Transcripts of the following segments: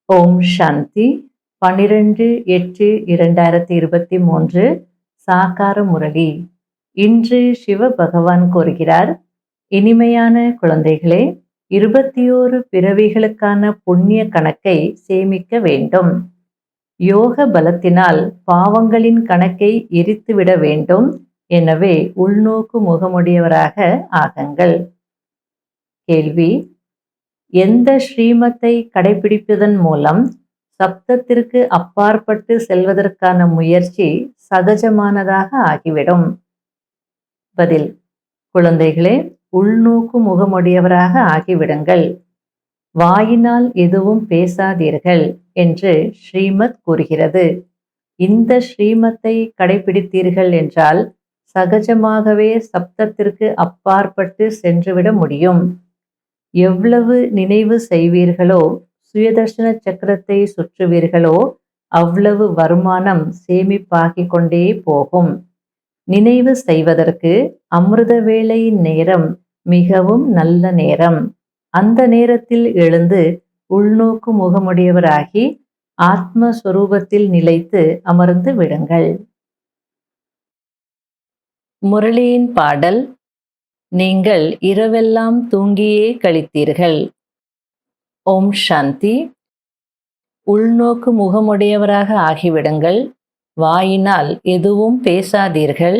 ஓம் சாந்தி 12/8/2023 சாகார முரளி. இன்று சிவ பகவான் கூறுகிறார், இனிமையான குழந்தைகளே, 21 பிறவிகளுக்கான புண்ணிய கணக்கை சேமிக்க வேண்டும். யோக பலத்தினால் பாவங்களின் கணக்கை எரித்துவிட வேண்டும். எனவே உள்நோக்கு முகமுடையவராக ஆகுங்கள். கேள்வி: எந்த ஸ்ரீமத்தை கடைபிடிப்பதன் மூலம் சப்தத்திற்கு அப்பாற்பட்டு செல்வதற்கான முயற்சி சகஜமானதாக ஆகிவிடும்? பதில்: குழந்தைகளே, உள்நோக்கு முகமுடையவராக ஆகிவிடுங்கள். வாயினால் எதுவும் பேசாதீர்கள் என்று ஸ்ரீமத் கூறுகிறது. இந்த ஸ்ரீமத்தை கடைபிடித்தீர்கள் என்றால் சகஜமாகவே சப்தத்திற்கு அப்பாற்பட்டு சென்றுவிட முடியும். எவ்வளவு நினைவு செய்வீர்களோ, சுயதர்ஷன சக்கரத்தை சுற்றுவீர்களோ, அவ்வளவு வருமானம் சேமிப்பாகிக் கொண்டே போகும். நினைவு செய்வதற்கு அமிர்த வேளையின் நேரம் மிகவும் நல்ல நேரம். அந்த நேரத்தில் எழுந்து உள்நோக்கு முகமுடையவராகி ஆத்மஸ்வரூபத்தில் நிலைத்து அமர்ந்து விடுங்கள். முரளியின் பாடல்: நீங்கள் இரவெல்லாம் தூங்கியே கழித்தீர்கள். ஓம் சாந்தி. உள்நோக்கு முகமுடையவராக ஆகிவிடுங்கள். வாயினால் எதுவும் பேசாதீர்கள்.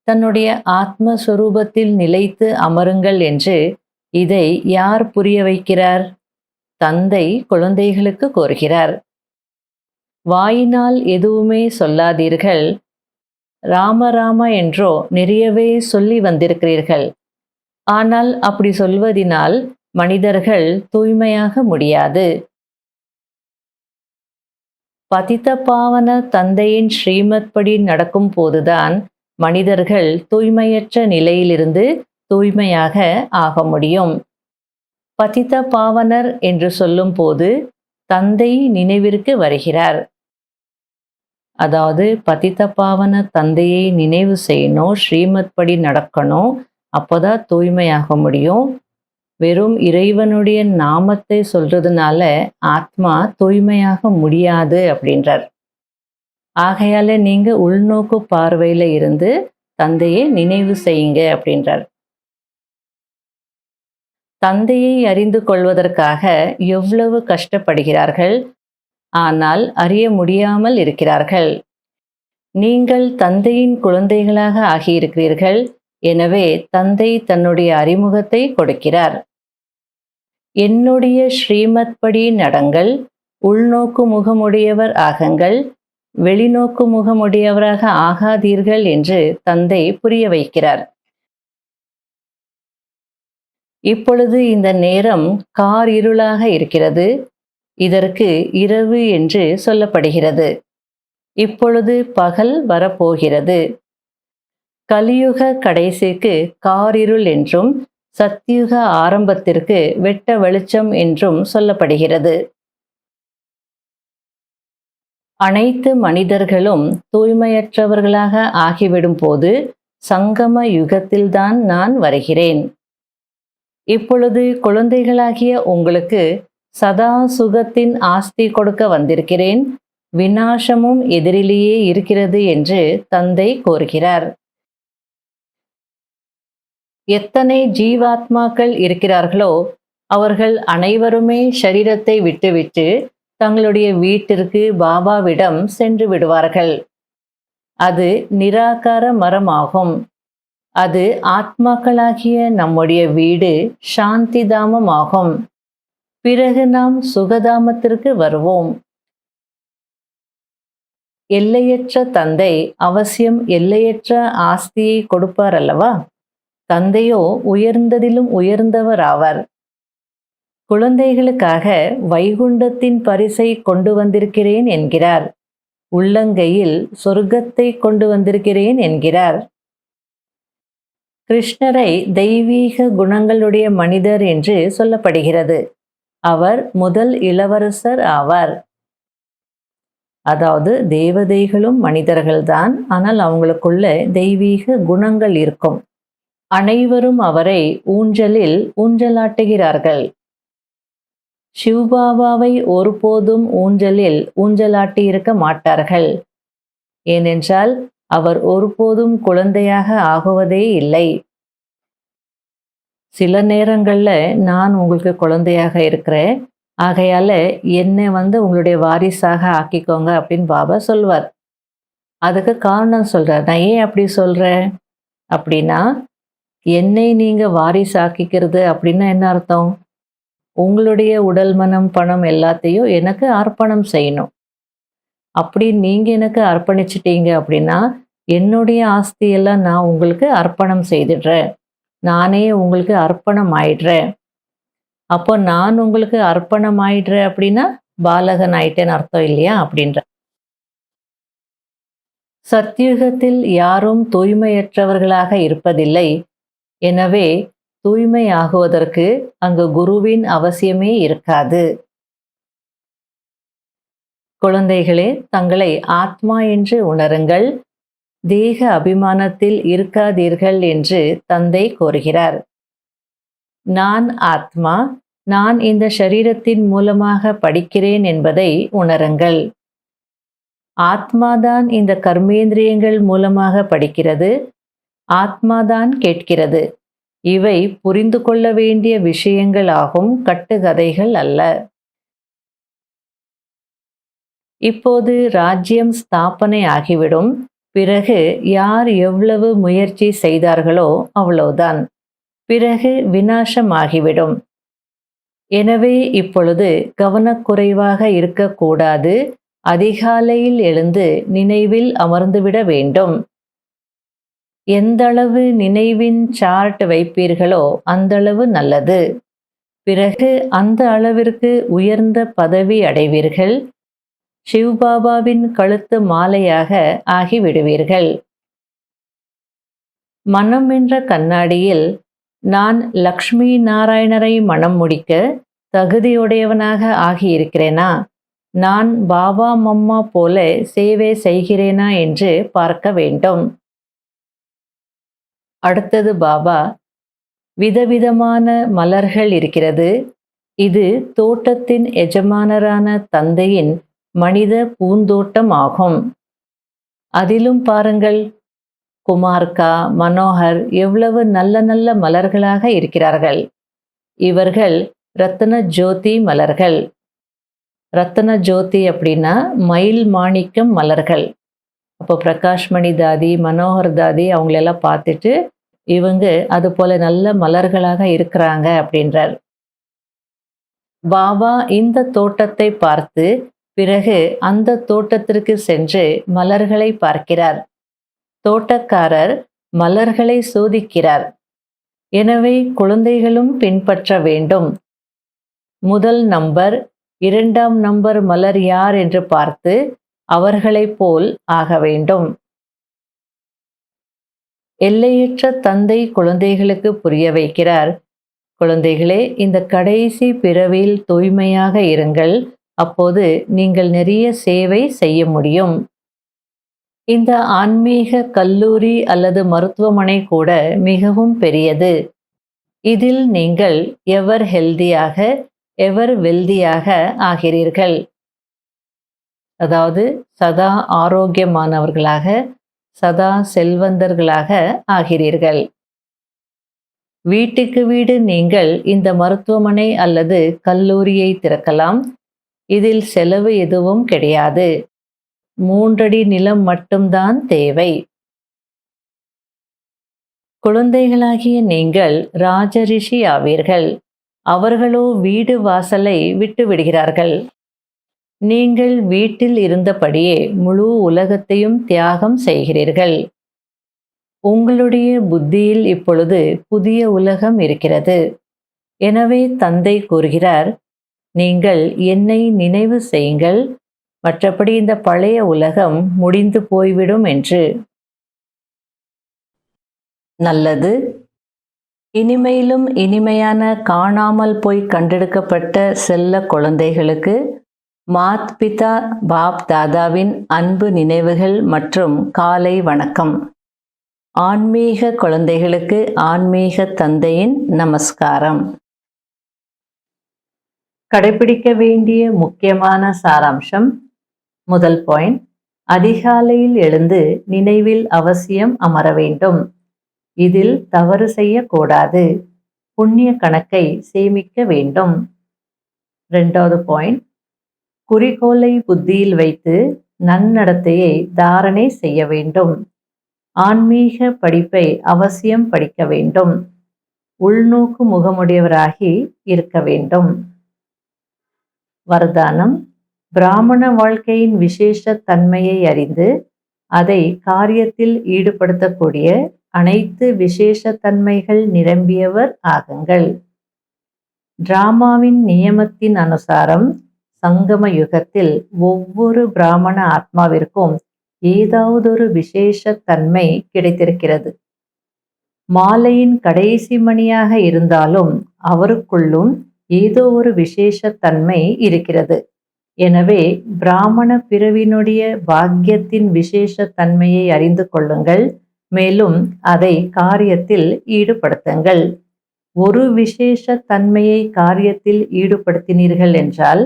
தன்னுடைய ஆத்மஸ்வரூபத்தில் நிலைத்து அமருங்கள் என்று இதை யார் புரிய வைக்கிறார்? தந்தை குழந்தைகளுக்கு கோருகிறார். வாயினால் எதுவுமே சொல்லாதீர்கள். ராம ராம என்றோ நிறையவே சொல்லி வந்திருக்கிறீர்கள். ஆனால் அப்படி சொல்வதினால் மனிதர்கள் தூய்மையாக முடியாது. பதித பாவன தந்தையின் ஸ்ரீமத் படி நடக்கும் போதுதான் மனிதர்கள் தூய்மையற்ற நிலையிலிருந்து தூய்மையாக ஆக முடியும். பதித பாவனர் என்று சொல்லும் போது தந்தை நினைவிற்கு வருகிறார். அதாவது பதித பாவன தந்தையை நினைவு செய்யணும், ஸ்ரீமத் படி நடக்கணும். அப்போதான் தூய்மையாக முடியும். வெறும் இறைவனுடைய நாமத்தை சொல்றதுனால ஆத்மா தூய்மையாக முடியாது அப்படின்றார். ஆகையால நீங்க உள்நோக்கு பார்வையில இருந்து தந்தையை நினைவு செய்யுங்க அப்படின்றார். தந்தையை அறிந்து கொள்வதற்காக எவ்வளவு கஷ்டப்படுகிறார்கள், ஆனால் அறிய முடியாமல் இருக்கிறார்கள். நீங்கள் தந்தையின் குழந்தைகளாக ஆகியிருக்கிறீர்கள். எனவே தந்தை தன்னுடைய அறிமுகத்தை கொடுக்கிறார். என்னுடைய ஸ்ரீமத் படி நடங்கள், உள்நோக்கு முகமுடையவர் ஆகுங்கள், வெளிநோக்கு முகமுடையவராக ஆகாதீர்கள் என்று தந்தை புரிய வைக்கிறார். இப்பொழுது இந்த நேரம் கார் இருளாக இருக்கிறது. இதற்கு இரவு என்று சொல்லப்படுகிறது. இப்பொழுது பகல் வரப்போகிறது. கலியுக கடைசிக்கு காரிருள் என்றும் சத்தியுக ஆரம்பத்திற்கு வெட்ட வெளிச்சம் என்றும் சொல்லப்படுகிறது. அனைத்து மனிதர்களும் தூய்மையற்றவர்களாக ஆகிவிடும் போது சங்கம யுகத்தில்தான் நான் வருகிறேன். இப்பொழுது குழந்தைகளாகிய உங்களுக்கு சதா சுகத்தின் ஆஸ்தி கொடுக்க வந்திருக்கிறேன். விநாசமும் எதிரிலேயே இருக்கிறது என்று தந்தை கோருகிறார். எத்தனை ஜீவாத்மாக்கள் இருக்கிறார்களோ அவர்கள் அனைவருமே சரீரத்தை விட்டுவிட்டு தங்களுடைய வீட்டிற்கு பாபாவிடம் சென்று விடுவார்கள். அது நிராகார மரமாகும். அது ஆத்மாக்களாகிய நம்முடைய வீடு சாந்தி தாமமாகும். பிறகு நாம் சுகதாமத்திற்கு வருவோம். எல்லையற்ற தந்தை அவசியம் எல்லையற்ற ஆஸ்தியை கொடுப்பார் அல்லவா? தந்தையோ உயர்ந்ததிலும் உயர்ந்தவர் ஆவார். குழந்தைகளுக்காக வைகுண்டத்தின் பரிசை கொண்டு வந்திருக்கிறேன் என்கிறார். உள்ளங்கையில் சொர்க்கத்தை கொண்டு வந்திருக்கிறேன் என்கிறார். கிருஷ்ணரை தெய்வீக குணங்களுடைய மனிதர் என்று சொல்லப்படுகிறது. அவர் முதல் இளவரசர் ஆவார். அதாவது தேவதைகளும் மனிதர்கள்தான், ஆனால் அவங்களுக்குள்ள தெய்வீக குணங்கள் இருக்கும். அனைவரும் அவரை ஊஞ்சலில் ஊஞ்சலாட்டுகிறார்கள். சிவபாபாவை ஒருபோதும் ஊஞ்சலில் ஊஞ்சலாட்டி இருக்க மாட்டார்கள். ஏனென்றால் அவர் ஒருபோதும் குழந்தையாக ஆகுவதே இல்லை. சில நேரங்களில் நான் உங்களுக்கு குழந்தையாக இருக்கிறேன், ஆகையால என்னை உங்களுடைய வாரிசாக ஆக்கிக்கோங்க அப்படின்னு பாபா சொல்வார். அதுக்கு காரணம் சொல்கிறார். நான் ஏன் அப்படி சொல்கிறேன் அப்படின்னா, என்னை நீங்கள் வாரிசாக்கிக்கிறது அப்படின்னா என்ன அர்த்தம்? உங்களுடைய உடல் மனம் பணம் எல்லாத்தையும் எனக்கு அர்ப்பணம் செய்யணும். அப்படி நீங்கள் எனக்கு அர்ப்பணிச்சிட்டீங்க அப்படின்னா என்னுடைய ஆஸ்தியெல்லாம் நான் உங்களுக்கு அர்ப்பணம் செய்துடுறேன். நானே உங்களுக்கு அர்ப்பணம் ஆயிடுறேன். அப்போ நான் உங்களுக்கு அர்ப்பணம் ஆயிடுறேன் அப்படின்னா பாலகன் ஆயிட்டேன்னு அர்த்தம் இல்லையா அப்படின்ற. சத்யுகத்தில் யாரும் தூய்மையற்றவர்களாக இருப்பதில்லை. எனவே தூய்மை ஆகுவதற்கு அங்கு குருவின் அவசியமே இருக்காது. குழந்தைகளே, தங்களை ஆத்மா என்று உணருங்கள். தேக அபிமானத்தில் இருக்காதீர்கள் என்று தந்தை கூறுகிறார். நான் ஆத்மா, நான் இந்த சரீரத்தின் மூலமாக படிக்கிறேன் என்பதை உணருங்கள். ஆத்மாதான் இந்த கர்மேந்திரியங்கள் மூலமாக படிக்கிறது. ஆத்மாதான் கேட்கிறது. இவை புரிந்து கொள்ள வேண்டிய விஷயங்கள் ஆகும், கட்டுக்கதைகள் அல்ல. இப்போது ராஜ்யம் ஸ்தாபனை ஆகிவிடும். பிறகு யார் எவ்வளவு முயற்சி செய்தார்களோ அவ்வளவுதான். பிறகு விநாசமாகிவிடும். எனவே இப்பொழுது கவனக்குறைவாக இருக்கக்கூடாது. அதிகாலையில் எழுந்து நினைவில் அமர்ந்துவிட வேண்டும். எந்தளவு நினைவின் சார்ட் வைப்பீர்களோ அந்தளவு நல்லது. பிறகு அந்த அளவிற்கு உயர்ந்த பதவி அடைவீர்கள். சிவபாபாவின் கழுத்து மாலையாக ஆகிவிடுவீர்கள். மனம் என்ற கண்ணாடியில் நான் லக்ஷ்மி நாராயணரை மனம் முடிக்க தகுதியுடையவனாக ஆகியிருக்கிறேனா, நான் பாபா மம்மா போல சேவை செய்கிறேனா என்று பார்க்க வேண்டும். அடுத்தது பாபா, விதவிதமான மலர்கள் இருக்கிறது. இது தோட்டத்தின் எஜமானரான தந்தையின் மனித பூந்தோட்டம் ஆகும். அதிலும் பாருங்கள், குமார்கா, மனோகர் எவ்வளவு நல்ல நல்ல மலர்களாக இருக்கிறார்கள். இவர்கள் ரத்ன ஜோதி மலர்கள். ரத்ன ஜோதி அப்படின்னா மயில் மாணிக்கம் மலர்கள். அப்போ பிரகாஷ்மணி தாதி, மனோகர் தாதி அவங்களெல்லாம் பார்த்துட்டு இவங்க அது போல நல்ல மலர்களாக இருக்கிறாங்க அப்படின்றார். பாபா இந்த தோட்டத்தை பார்த்து பிறகு அந்த தோட்டத்திற்கு சென்று மலர்களை பார்க்கிறார். தோட்டக்காரர் மலர்களை சோதிக்கிறார். எனவே குழந்தைகளும் பின்பற்ற வேண்டும். முதல் நம்பர், இரண்டாம் நம்பர் மலர் யார் என்று பார்த்து அவர்களைப் போல் ஆக வேண்டும். எல்லையற்ற தந்தை குழந்தைகளுக்கு புரிய வைக்கிறார். குழந்தைகளே, இந்த கடைசி பிறவியில் தூய்மையாக இருங்கள். அப்போது நீங்கள் நிறைய சேவை செய்ய முடியும். இந்த ஆன்மீக கல்லூரி அல்லது மருத்துவமனை கூட மிகவும் பெரியது. இதில் நீங்கள் எவர் ஹெல்தியாக, எவர் வெல்தியாக ஆகிறீர்கள். அதாவது சதா ஆரோக்கியமானவர்களாக, சதா செல்வந்தர்களாக ஆகிறீர்கள். வீட்டுக்கு வீடு நீங்கள் இந்த மருத்துவமனை அல்லது கல்லூரியை திறக்கலாம். இதில் செலவு எதுவும் கிடையாது. 3 அடி நிலம் மட்டும்தான் தேவை. குழந்தைகளாகிய நீங்கள் ராஜரிஷி ஆவீர்கள். அவர்களோ வீடு வாசலை விட்டு விடுகிறார்கள். நீங்கள் வீட்டில் இருந்தபடியே முழு உலகத்தையும் தியாகம் செய்கிறீர்கள். உங்களுடைய புத்தியில் இப்பொழுது புதிய உலகம் இருக்கிறது. எனவே தந்தை கூறுகிறார், நீங்கள் என்னை நினைவு செய்யுங்கள், மற்றபடி இந்த பழைய உலகம் முடிந்து போய்விடும் என்று. நல்லது. இனிமையிலும் இனிமையான காணாமல் போய் கண்டெடுக்கப்பட்ட செல்ல குழந்தைகளுக்கு மாத் பிதா பாப் தாதாவின் அன்பு நினைவுகள் மற்றும் காலை வணக்கம். ஆன்மீக குழந்தைகளுக்கு ஆன்மீக தந்தையின் நமஸ்காரம். கடைபிடிக்க வேண்டிய முக்கியமான சாராம்சம். முதல் பாயிண்ட், அதிகாலையில் எழுந்து நினைவில் அவசியம் அமர வேண்டும். இதில் தவறு செய்யக்கூடாது. புண்ணிய கணக்கை சேமிக்க வேண்டும். இரண்டாவது பாயிண்ட், குறிக்கோளை புத்தியில் வைத்து நன்னடத்தையை தாரணை செய்ய வேண்டும். ஆன்மீக படிப்பை அவசியம் படிக்க வேண்டும். உள்நோக்கு முகமுடையவராகி இருக்க வேண்டும். வரதானம். பிராமண வாழ்க்கையின் விசேஷ தன்மையை அறிந்து அதை காரியத்தில் ஈடுபடுத்தக்கூடிய அனைத்து விசேஷ தன்மைகள் நிரம்பியவர் ஆகுங்கள். டிராமாவின் நியமத்தின் அனுசாரம் சங்கம யுகத்தில் ஒவ்வொரு பிராமண ஆத்மாவிற்கும் ஏதாவதொரு விசேஷ தன்மை கிடைத்திருக்கிறது. மாலையின் கடைசி மணியாக இருந்தாலும் அவருக்குள்ளும் ஏதோ ஒரு விசேஷ தன்மை இருக்கிறது. எனவே பிராமண பிறவினுடைய பாக்கியத்தின் விசேஷ தன்மையை அறிந்து கொள்ளுங்கள். மேலும் அதை காரியத்தில் ஈடுபடுத்துங்கள். ஒரு விசேஷ தன்மையை காரியத்தில் ஈடுபடுத்தினீர்கள் என்றால்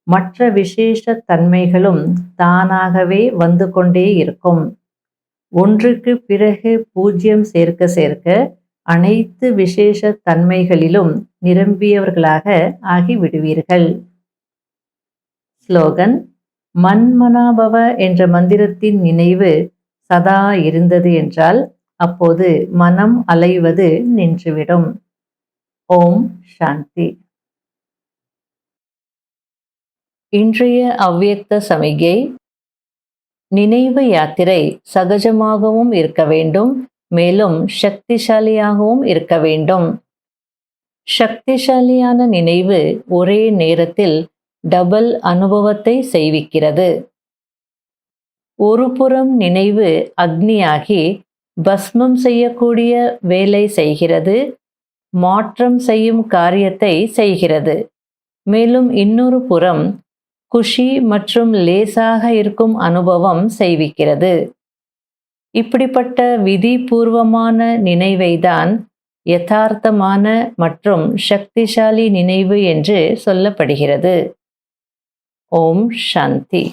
மற்ற விசேஷ தன்மைகளும் தானாகவே வந்து கொண்டே இருக்கும். ஒன்றுக்கு பிறகு 0 சேர்க்க சேர்க்க அனைத்து விசேஷ தன்மைகளிலும் நிரம்பியவர்களாக ஆகிவிடுவீர்கள். ஸ்லோகன். மன்மனாபவ என்ற மந்திரத்தின் நினைவு சதா இருந்தது என்றால் அப்போது மனம் அலைவது நின்றுவிடும். ஓம் சாந்தி. இன்றைய அவ்வியக்த சமிகை. நினைவு யாத்திரை சகஜமாகவும் இருக்க வேண்டும், மேலும் சக்திசாலியாகவும் இருக்க வேண்டும். சக்திசாலியான நினைவு ஒரே நேரத்தில் டபுள் அனுபவத்தை செய்விக்கிறது. ஒரு புறம் நினைவு அக்னியாகி பஸ்மம் செய்யக்கூடிய வேலை செய்கிறது, மாற்றம் செய்யும் காரியத்தை செய்கிறது. மேலும் இன்னொரு புறம் குஷி மற்றும் லேசாக இருக்கும் அனுபவம் செய்விக்கிறது. இப்படிப்பட்ட விதிபூர்வமான நினைவைதான் யதார்த்தமான மற்றும் சக்திசாலி நினைவு என்று சொல்லப்படுகிறது. ஓம் சாந்தி.